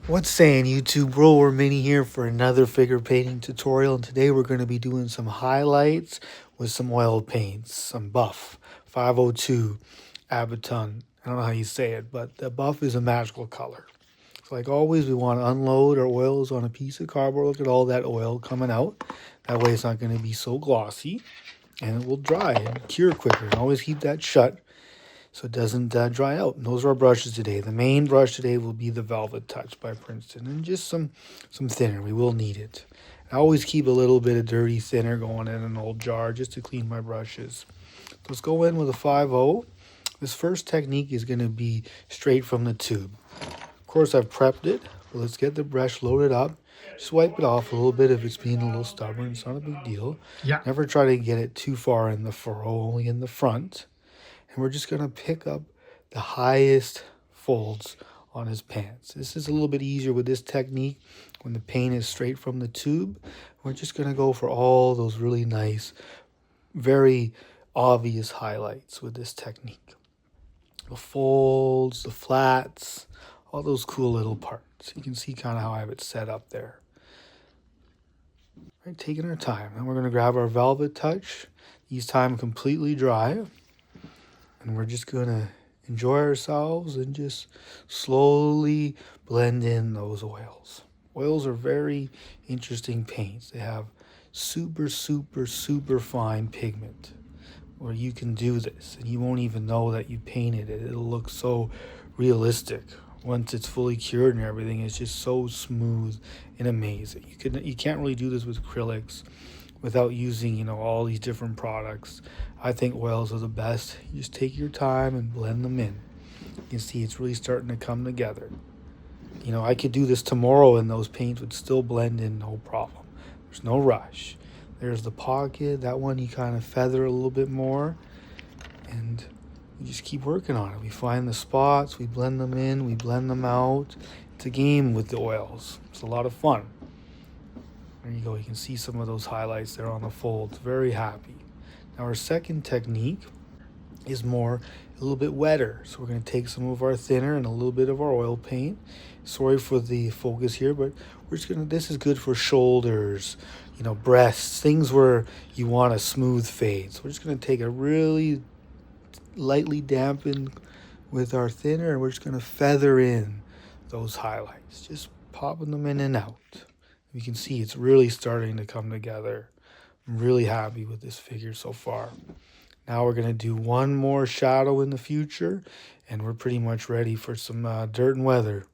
What's saying, YouTube bro? We're Mini here for another figure painting tutorial, and today we're going to be doing some highlights with some oil paints, some buff 502 Abaton. I don't know how you say it, but the buff is a magical color. So like always, we want to unload our oils on a piece of cardboard. Look at all that oil coming out. That way it's not going to be so glossy, and it will dry and cure quicker. And always keep that shut so it doesn't dry out. And those are our brushes today. The main brush today will be the Velvet Touch by Princeton, and just some thinner. We will need it. I always keep a little bit of dirty thinner going in an old jar just to clean my brushes. Let's go in with a 5-0. This first technique is going to be straight from the tube. Of course, I've prepped it, but let's get the brush loaded up. Just wipe it off a little bit if it's being a little stubborn. It's not a big deal. Yeah. Never try to get it too far in the furrow, only in the front. And we're just going to pick up the highest folds on his pants. This is a little bit easier with this technique when the paint is straight from the tube. We're just going to go for all those really nice, very obvious highlights with this technique. The folds, the flats, all those cool little parts. You can see kind of how I have it set up there. All right, taking our time. Then we're going to grab our Velvet Touch. These time completely dry. And we're just going to enjoy ourselves and just slowly blend in those oils. Oils are very interesting paints. They have super, super, super fine pigment where you can do this and you won't even know that you painted it. It'll look so realistic. Once it's fully cured and everything, it's just so smooth and amazing. You can't really do this with acrylics without using, all these different products. I think oils are the best. You just take your time and blend them in. You can see it's really starting to come together. I could do this tomorrow and those paints would still blend in no problem. There's no rush. There's the pocket. That one you kind of feather a little bit more. And we just keep working on it. We find the spots, we blend them in, we blend them out. It's a game with the oils. It's a lot of fun. There you go. You can see some of those highlights there on the folds. Very happy. Now our second technique is a little bit wetter. So we're going to take some of our thinner and a little bit of our oil paint. Sorry for the focus here, but this is good for shoulders, breasts, things where you want a smooth fade. So we're just going to take a really lightly dampen with our thinner, and we're just going to feather in those highlights, just popping them in and out. You can see it's really starting to come together. I'm really happy with this figure so far. Now we're going to do one more shadow in the future, and we're pretty much ready for some dirt and weather.